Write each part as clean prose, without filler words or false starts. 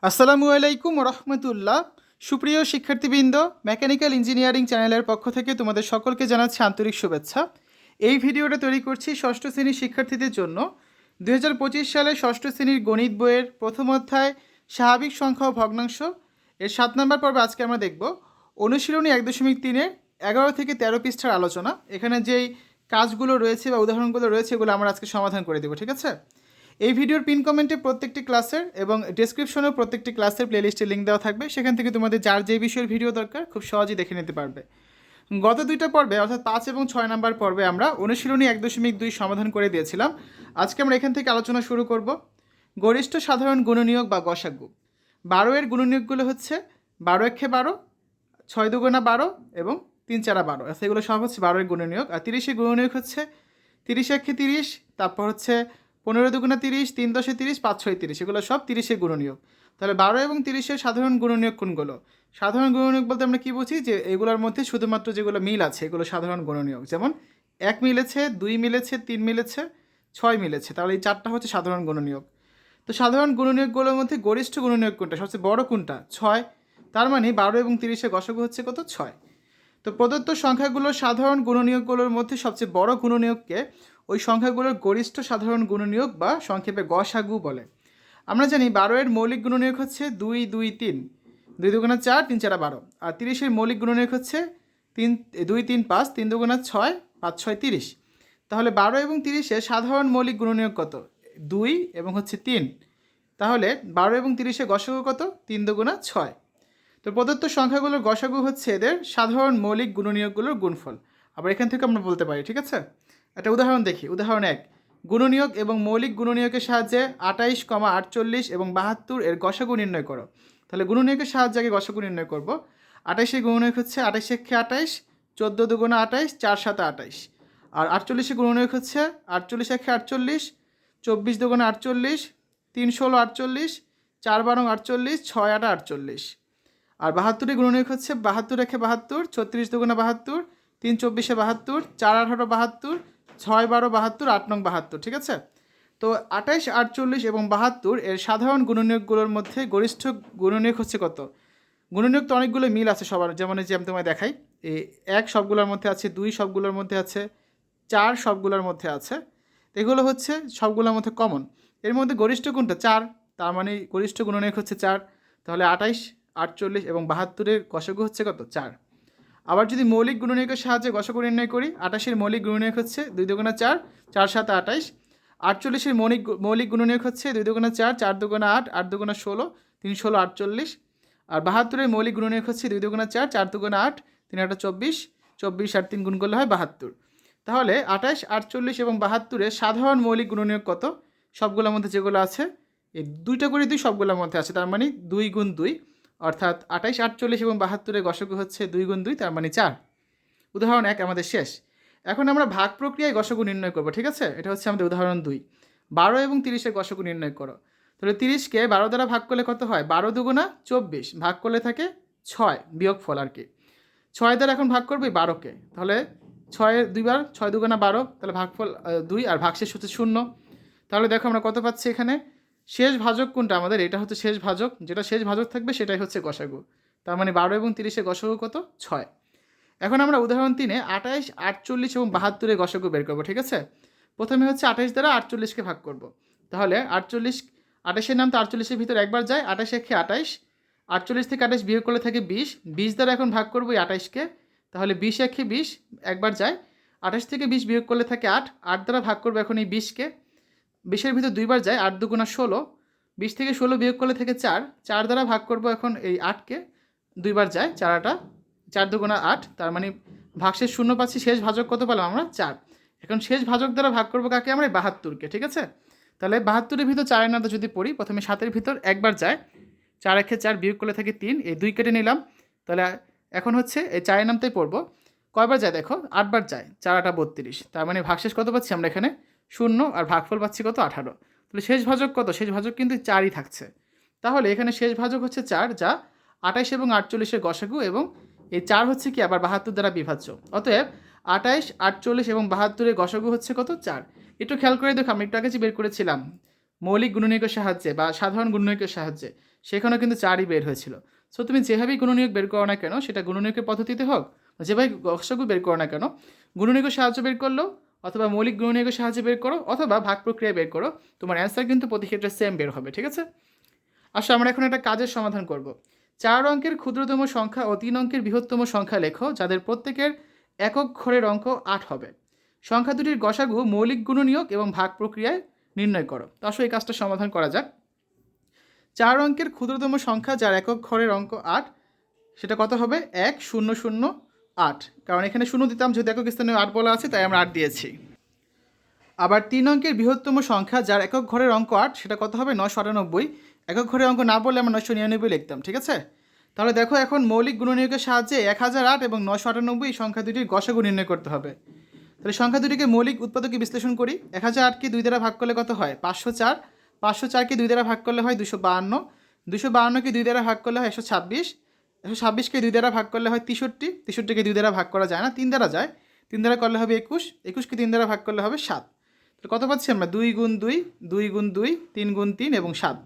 আসসালামু আলাইকুম রহমতুল্লাহ। সুপ্রিয় শিক্ষার্থীবৃন্দ, মেকানিক্যাল ইঞ্জিনিয়ারিং চ্যানেলের পক্ষ থেকে তোমাদের সকলকে জানাচ্ছি আন্তরিক শুভেচ্ছা। এই ভিডিওটা তৈরি করছি ষষ্ঠ শ্রেণীর শিক্ষার্থীদের জন্য। 2025 সালে ষষ্ঠ শ্রেণীর গণিত বইয়ের প্রথম অধ্যায় স্বাভাবিক সংখ্যা ও ভগ্নাংশ এর 7 নম্বর পর্বে আজকে আমরা দেখব অনুশীলনী 1.3-এর 11 থেকে 13 পৃষ্ঠার আলোচনা। এখানে যেই কাজগুলো রয়েছে বা উদাহরণগুলো রয়েছে এগুলো আমরা আজকে সমাধান করে দেবো, ঠিক আছে? এই ভিডিওর পিন কমেন্টে প্রত্যেকটি ক্লাসের এবং ডেসক্রিপশনেও প্রত্যেকটি ক্লাসের প্লেলিস্টের লিঙ্ক দেওয়া থাকবে, সেখান থেকে তোমাদের যার যে বিষয়ের ভিডিও দরকার খুব সহজেই দেখে নিতে পারবে। গত দুইটা পর্বে অর্থাৎ 5 এবং 6 নম্বর পর্বে আমরা অনুশীলনী 1.2 সমাধান করে দিয়েছিলাম। আজকে আমরা এখান থেকে আলোচনা শুরু করব গরিষ্ঠ সাধারণ গুণনীয়ক বা গসাগু। 12 এর গুণনীয়কগুলো হচ্ছে 12 একে 12, 6 দুগুণা 12 এবং 3 চারা 12, সেগুলো সব হচ্ছে 12 এর গুণনীয়ক। আর 30 এর গুণনীয়ক হচ্ছে 30 একে 30, তারপর হচ্ছে 15 দুগুণা 30, 3 দশে 30, 5 ছয় 30, এগুলো সব 30 এর গুণনীয়ক। তাহলে 12 এবং 30 এর সাধারণ গুণনীয়ক কোনগুলো? সাধারণ গুণনীয়ক বলতে আমরা কি বুঝি, যে এগুলোর মধ্যে শুধুমাত্র যেগুলো মিল আছে এগুলো সাধারণ গুণনীয়ক। যেমন 1 মিলেছে, 2 মিলেছে, 3 মিলেছে, 6 মিলেছে, তাহলে এই 4টা হচ্ছে সাধারণ গুণনীয়ক। তো সাধারণ গুণনীয়কগুলোর মধ্যে গরিষ্ঠ গুণনীয়ক কোনটা, সবচেয়ে বড় কোনটা? 6। তার মানে 12 এবং 30 এর গসাগু হচ্ছে কত? 6। তো প্রদত্ত সংখ্যাগুলোর সাধারণ গুণনীয়কগুলোর মধ্যে সবচেয়ে বড় গুণনীয়ককে ওই সংখ্যাগুলোর গরিষ্ঠ সাধারণ গুণনীয়ক বা সংক্ষেপে গসাগু বলে। আমরা জানি 12 এর মৌলিক গুণনীয়ক হচ্ছে 2 2 3, 2 দুগুণা 4, 3 চারা 12। আর 30 এর মৌলিক গুণনীয়ক হচ্ছে 2 3 5, 3 দুগুণা 6, 5 ছয় 30। তাহলে 12 এবং 30 এর সাধারণ মৌলিক গুণনীয়ক কত? 2 এবং হচ্ছে 3। তাহলে 12 এবং 30 এর গসাগু কত? 3 দুগুণা 6। তো প্রদত্ত সংখ্যাগুলোর গসাগু হচ্ছে এদের সাধারণ মৌলিক গুণনীয়কগুলোর গুণফল। আবার এখান থেকে আমরা বলতে পারি, ঠিক আছে? একটা উদাহরণ দেখি। উদাহরণ 1, গুণনীয়ক এবং মৌলিক গুণনীয়কের সাহায্যে 28, 48 এবং 72 এর গসাগু নির্ণয় করো। তাহলে গুণনীয়কের সাহায্যে আগে গসাগু নির্ণয় করব। 28 এর গুণনীয়ক হচ্ছে 28 একে 28, 14 দুগুণা 28, 4 সাতা 28। আর 48 এর গুণনীয়ক হচ্ছে 48 একে 48, 24 দুগুণা 48, 3 16 48, 4 12 48, 6 8 48। আর 72 গুণনীয়ক হচ্ছে 72 একে 72, 36 দুগুণা 72, 3 24 72, 4 18 72, 6 12 72, 8 9 72, ঠিক আছে? তো 28, 48 এবং 72 এর সাধারণ গুণনীয়কগুলোর মধ্যে গরিষ্ঠ গুণনীয়ক হচ্ছে কত? গুণনীয়ক তো অনেকগুলো মিল আছে সবার, যেমন এই যে আমি তোমায় দেখাই, এই 1 সবগুলোর মধ্যে আছে, 2 সবগুলোর মধ্যে আছে, 4 সবগুলোর মধ্যে আছে। এগুলো হচ্ছে সবগুলোর মধ্যে কমন। এর মধ্যে গরিষ্ঠ কোনটা? 4। তার মানে গরিষ্ঠ গুণনীয়ক হচ্ছে 4। তাহলে 28, 48 এবং 72 গসাগু হচ্ছে কত? 4। আবার যদি মৌলিক গুণনীয়কের সাহায্যে গসাগু নির্ণয় করি, 28 মৌলিক গুণনীয়ক হচ্ছে 2 দুগুণা 4, 4 7 28। 48 মৌলিক গুণনীয়ক হচ্ছে 2 দুগুণা 4, 4 দুগুণা 8, 8 দুগুণা 16, 3 16 48। আর 72 মৌলিক গুণনীয়ক হচ্ছে 2 দুগুণা 4, 4 দুগুণা 8, 3 8 24, 24 আর 3 গুণ করলে হয় 72। তাহলে 28, 48 এবং 72 সাধারণ মৌলিক গুণনীয়ক কত? সবগুলোর মধ্যে যেগুলো আছে এই 2টা করে 2 সবগুলোর মধ্যে আছে, তার মানে 2 গুণ 2, অর্থাৎ 28, 48 এবং 72 গসাগু হচ্ছে 2 গুণ 2, তার মানে 4। উদাহরণ 1 আমাদের শেষ। এখন আমরা ভাগ প্রক্রিয়ায় গসাগু নির্ণয় করব, ঠিক আছে? এটা হচ্ছে আমাদের উদাহরণ 2। 12 এবং 30 গসাগু নির্ণয় করো। তাহলে 30কে 12 দ্বারা ভাগ করলে কত হয়? 12 দুগুণা 24, ভাগ করলে থাকে 6, বিয়োগফল আর কি। 6 দ্বারা এখন ভাগ করবে 12কে, তাহলে 6 দুইবার, 6 দুগুণা 12, তাহলে ভাগফল 2 আর ভাগশেষ হচ্ছে 0। তাহলে দেখো আমরা কত পাচ্ছি এখানে? শেষ ভাজক কোনটা আমাদের? এটা হচ্ছে শেষ ভাজক, যেটা শেষ ভাজক থাকবে সেটাই হচ্ছে গসাগু। তার মানে 12 এবং 30 গসাগু কত? 6। এখন আমরা উদাহরণ 3-এ 28, 48 এবং 72 গসাগু বের করবো, ঠিক আছে? প্রথমে হচ্ছে 28 দ্বারা 48কে ভাগ করব। তাহলে 28, 28-এর নাম তো 48-এর ভিতর একবার যায়, 28 একে 28, 48 থেকে 28 বিয়োগ করলে থাকে 20, 20 দ্বারা এখন ভাগ করবো এই 28কে। তাহলে 20 একে 20 একবার যায়, 28 থেকে 20 বিয়োগ করলে থাকে 8, 8 দ্বারা ভাগ করবো এখন এই 20কে। 20-এর ভিতর দুইবার যায়, 8 দুগুণা 16, 20 থেকে 16 বিয়োগ করলে থেকে 4, 4 দ্বারা ভাগ করবো এখন এই 8কে, দুইবার যায়, 4 8, 4 দুগুণা 8, তার মানে ভাগশেষ 0 পাচ্ছি। শেষ ভাজক কত পেলাম আমরা? 4। এখন শেষ ভাজক দ্বারা ভাগ করবো কাকে? আমরা 72কে, ঠিক আছে? তাহলে 72-এর ভিতর 4-এর নামটা যদি পড়ি, প্রথমে 7-এর ভিতর একবার যায়, 4 একে 4 বিয়োগ করলে থাকে 3, এই 2 কেটে নিলাম। তাহলে এখন হচ্ছে এই 4-এর নামটাই পড়বো। কয়বার যায় দেখো? 8বার যায়, 4 8 32, তার মানে ভাগশেষ কত পাচ্ছি আমরা এখানে? 0, আর ভাগফল পাচ্ছি কত? 18। তাহলে শেষ ভাজক কত? শেষ ভাজক কিন্তু 4ই থাকছে। তাহলে এখানে শেষ ভাজক হচ্ছে 4, যা 28 এবং 48 গসাগু, এবং এই 4 হচ্ছে কি আবার 72 দ্বারা বিভাজ্য। অতএব 28, 48 এবং 72 গসাগু হচ্ছে কত? 4। একটু খেয়াল করে দেখো, আমি একটু আগে যে বের করেছিলাম মৌলিক গুণনীয়কের সাহায্যে বা সাধারণ গুণনীয়কের সাহায্যে, সেখানেও কিন্তু 4ই বের হয়েছিল। সো তুমি যেভাবেই গুণনীয়ক বের করো না কেন, সেটা গুণনীয়কের পদ্ধতিতে হোক, যেভাবে গসাগু বের করো না কেন, গুণনীয়কের সাহায্যে বের করলো অথবা মৌলিক গুণনীয়কের সাহায্যে বের করো অথবা ভাগ প্রক্রিয়ায় বের করো, তোমার অ্যান্সার কিন্তু প্রতি ক্ষেত্রে সেম বের হবে। ঠিক আছে, আসলে আমরা এখন একটা কাজের সমাধান করব। 4 অঙ্কের ক্ষুদ্রতম সংখ্যা ও 3 অঙ্কের বৃহত্তম সংখ্যা লেখো, যাদের প্রত্যেকের একক ঘরের অঙ্ক 8 হবে। সংখ্যা দুটির গসাগু মৌলিক গুণনীয়ক এবং ভাগ প্রক্রিয়ায় নির্ণয় করো। তো আসলে এই কাজটা সমাধান করা যাক। 4 অঙ্কের ক্ষুদ্রতম সংখ্যা যার একক ঘরের অঙ্ক 8, সেটা কত হবে? 1008, কারণ এখানে 0 দিতাম, যেহেতু একক স্থানে 8 বলা আছে তাই আমরা 8 দিয়েছি। আবার 3 অঙ্কের বৃহত্তম সংখ্যা যার একক ঘরের অঙ্ক 8, সেটা কত হবে? 998। একক ঘরের অঙ্ক না বললে আমরা 999 লিখতাম। ঠিক আছে, তাহলে দেখো এখন মৌলিক গুণনীয়কের সাহায্যে 1008 এবং 998 এই সংখ্যা দুটির গসাগু নির্ণয় করতে হবে। তাহলে সংখ্যা দুটিকে মৌলিক উৎপাদকে বিশ্লেষণ করি। 1008কে 2 দ্বারা ভাগ করলে কত হয়? 504। 504কে 2 দ্বারা ভাগ করলে হয় 252। 252কে 2 দ্বারা ভাগ করলে হয় 126। 126কে 2 দ্বারা ভাগ করলে হয় 63। 63কে 2 দ্বারা ভাগ করা যায় না, 3 দ্বারা যায়। 3 দ্বারা করলে হবে 21। 21কে 3 দ্বারা ভাগ করলে হবে 7। তাহলে কত পাচ্ছি আমরা? 2 গুণ 2, 2 গুণ 2, 3 গুণ 3 এবং 7।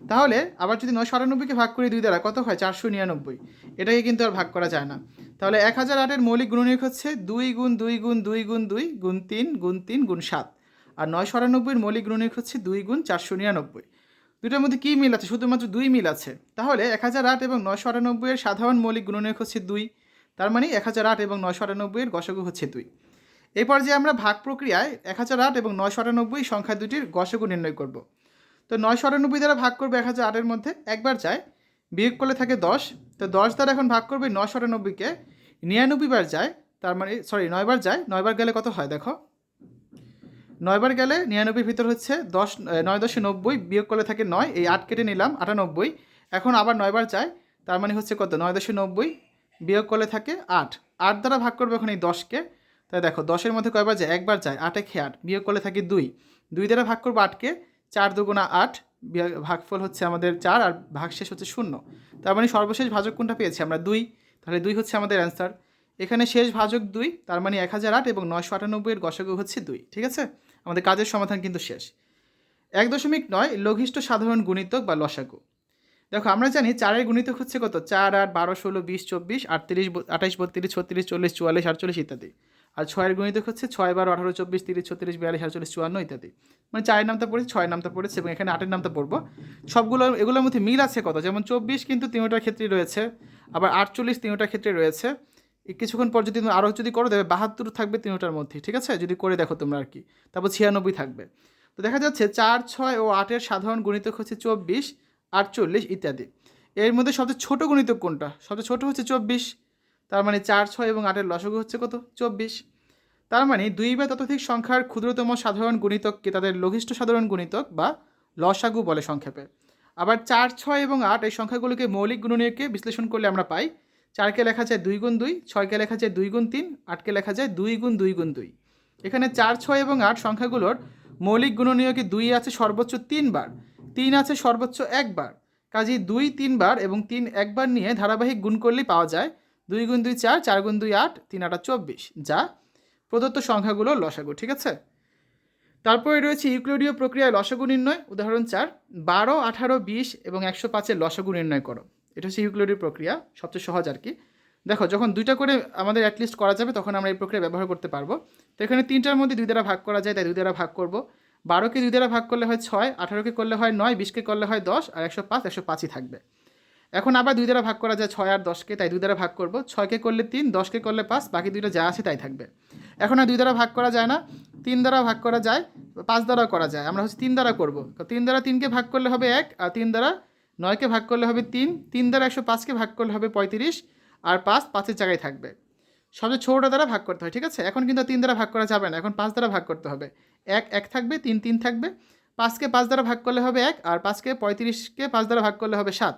তাহলে আবার যদি 998কে ভাগ করি 2 দ্বারা, কত হয়? 499। এটাকে কিন্তু আর ভাগ করা যায় না। তাহলে 1008-এর মৌলিক গুণনীয়ক হচ্ছে 2 গুণ 2 গুণ 2 গুণ 2 গুণ 3 গুণ 3 গুণ 7। আর 998-এর মৌলিক গুণনীয়ক হচ্ছে 2 গুণ 499। দুটার মধ্যে কী মিল আছে? শুধুমাত্র 2 মিল আছে। তাহলে 1008 এবং 998-এর সাধারণ মৌলিক গুণনীয়ক হচ্ছে 2। তার মানে 1008 এবং 998-এর গসাগু হচ্ছে 2। এরপর যে আমরা ভাগ প্রক্রিয়ায় 1008 এবং 998 সংখ্যা দুটির গসাগু নির্ণয় করব। তো 998 দ্বারা ভাগ করবে 1008-এর মধ্যে, একবার যায়, বিয়োগ করলে থাকে 10। তো 10 দ্বারা এখন ভাগ করবে 998-কে, 99 বার যায়, তার মানে 9 বার যায়। 9 বার গেলে কত হয় দেখো? 9 বার গেলে 99-এর ভিতর হচ্ছে 10, 9 10 90, বিয়োগ করলে থাকে 9, এই 8 কেটে নিলাম, 98। এখন আবার 9 বার যায়, তার মানে হচ্ছে কত? 9 10 90, বিয়োগ করলে থাকে 8। 8 দ্বারা ভাগ করবে এখন এই 10-কে। তাই দেখো 10-এর মধ্যে কয়বার যায়? একবার যায়, 8 একে 8, বিয়োগ করলে থাকে 2। 2 দ্বারা ভাগ করবো 8-কে, 4 দুগুণা 8, ভাগফল হচ্ছে আমাদের 4 আর ভাগশেষ হচ্ছে 0। তার মানে সর্বশেষ ভাজক কোনটা পেয়েছি আমরা? 2। তাহলে 2 হচ্ছে আমাদের অ্যান্সার। এখানে শেষ ভাজক 2, তার মানে 1008 এবং 998-এর গসাগু হচ্ছে 2। ঠিক আছে, আমাদের কাজের সমাধান কিন্তু শেষ। 1.9 লঘিষ্ঠ সাধারণ গুণিতক বা লসাগু। দেখো আমরা জানি 4-এর গুণিতক হচ্ছে কত? 4, 8, 12, 16, 20, 24, 38, 28, 32, 36, 40, 44, 48 ইত্যাদি। আর 6-এর গুণিতক হচ্ছে 6, 12, 18, 24, 30, 36, 42, 48, 54 ইত্যাদি। মানে 4-এর নামটা পড়েছে, 6-এর নামটা পড়েছে এবং এখানে 8-এর নামটা পড়বো। সবগুলো এগুলোর মধ্যে মিল আছে কত? যেমন 24 কিন্তু তিনটার ক্ষেত্রেই রয়েছে, আবার 48 তিনটার ক্ষেত্রে রয়েছে। কিছুক্ষণ পর যদি তুমি আরও যদি করো দেবে 72 থাকবে তিনটার মধ্যে। ঠিক আছে, যদি করে দেখো তোমরা আর কি, তারপর 96 থাকবে। তো দেখা যাচ্ছে 4, 6 ও 8-এর সাধারণ গুণিতক হচ্ছে 24, 48 ইত্যাদি। এর মধ্যে সবচেয়ে ছোট গুণিতক কোনটা? সবচেয়ে ছোট হচ্ছে 24। তার মানে 4, 6 এবং 8-এর লসাগু হচ্ছে কত? 24। তার মানে 2 বা ততোধিক সংখ্যার ক্ষুদ্রতম সাধারণ গুণিতককে তাদের লঘিষ্ঠ সাধারণ গুণিতক বা লসাগু বলে সংক্ষেপে। আবার 4, 6 এবং 8 এই সংখ্যাগুলোকে মৌলিক গুণনীয়কে বিশ্লেষণ করলে আমরা পাই 4-কে লেখা যায় 2 গুণ 2, 6-কে লেখা যায় 2 গুণ 3, 8-কে লেখা যায় 2 গুণ 2 গুণ 2। এখানে 4, 6 এবং 8 সংখ্যাগুলোর মৌলিক গুণনীয়কে 2 আছে সর্বোচ্চ 3 বার, 3 আছে সর্বোচ্চ 1 বার। কাজেই 2 3 বার এবং 3 একবার নিয়ে ধারাবাহিক গুণ করলেই পাওয়া যায় 2 গুণ 2 4, 4 গুণ 2 8, 3 8 24, যা প্রদত্ত সংখ্যাগুলোর লসাগু। ঠিক আছে, তারপরে রয়েছে ইউক্লিডীয় প্রক্রিয়ায় লসাগু নির্ণয়। উদাহরণ 4, 12, 18, 20 এবং 105-এর লসাগু নির্ণয় করো। এটা হচ্ছে ইউক্লিডীয় প্রক্রিয়া, সবচেয়ে সহজ আর কি। দেখো যখন 2টা করে আমাদের অ্যাটলিস্ট করা যাবে তখন আমরা এই প্রক্রিয়া ব্যবহার করতে পারবো। তো এখানে 3টার মধ্যে 2 দ্বারা ভাগ করা যায়, তাই 2 দ্বারা ভাগ করবো। 12-কে 2 দ্বারা ভাগ করলে হয় 6, 18-কে করলে হয় 9, 20-কে করলে হয় 10, আর 105, 105ই থাকবে। এখন আবার 2 দ্বারা ভাগ করা যায় 6 আর 10-কে, তাই 2 দ্বারা ভাগ করবো। 6-কে করলে 3, 10-কে করলে 5, বাকি 2টা যা আছে তাই থাকবে। এখন আর 2 দ্বারা ভাগ করা যায় না, 3 দ্বারা ভাগ করা যায়, 5 দ্বারাও করা যায়। আমরা হচ্ছে 3 দ্বারা করবো। 3 দ্বারা 3-কে ভাগ করলে হবে 1, আর 3 দ্বারা 9-কে ভাগ করলে হবে 3, 3 দ্বারা 105-কে ভাগ করলে হবে 35, আর 5 5-এর জায়গায় থাকবে। সবচেয়ে ছোটোটা দ্বারা ভাগ করতে হয়। ঠিক আছে, এখন কিন্তু 3 দ্বারা ভাগ করা যাবে না, এখন 5 দ্বারা ভাগ করতে হবে। 1 1 থাকবে, 3 3 থাকবে। 5-কে 5 দ্বারা ভাগ করলে হবে 1, আর 5-কে 35-কে 5 দ্বারা ভাগ করলে হবে 7।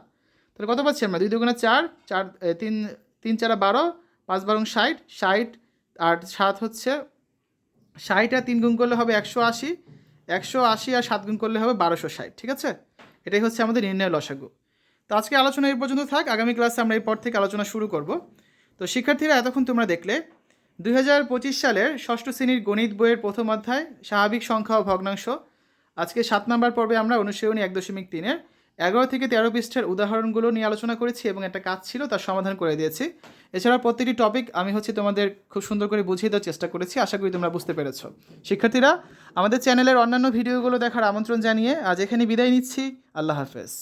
তাহলে কত পাচ্ছি আমরা? 2 দুগুণে 4, 4 3 3 4 12, 5 12 60, 60 আর 7 হচ্ছে 60, আর 3 গুণ করলে হবে 180, 180 আর 7 গুণ করলে হবে 1260। ঠিক আছে, এটাই হচ্ছে আমাদের নির্ণয় লসাগু। তো আজকে আলোচনা এই পর্যন্ত থাক, আগামী ক্লাসে আমরা এরপর থেকে আলোচনা শুরু করব। তো শিক্ষার্থীরা এতক্ষণ তোমরা দেখলে 2025 সালের ষষ্ঠ শ্রেণীর গণিত বইয়ের প্রথম অধ্যায় স্বাভাবিক সংখ্যা ও ভগ্নাংশ। আজকে 7 নম্বর পর্বে আমরা অনুশীলনী 1.3-এর 11 থেকে 13 পৃষ্ঠার উদাহরণগুলো নিয়ে আলোচনা করেছি এবং একটা কাজ ছিল তার সমাধান করে দিয়েছি। এছাড়াও প্রত্যেকটি টপিক আমি তোমাদের খুব সুন্দর করে বুঝিয়ে দেওয়ার চেষ্টা করেছি। আশা করি তোমরা বুঝতে পেরেছো। শিক্ষার্থীরা, আমাদের চ্যানেলের অন্যান্য ভিডিওগুলো দেখার আমন্ত্রণ জানিয়ে আজ এখানে বিদায় নিচ্ছি। আল্লাহ হাফেজ।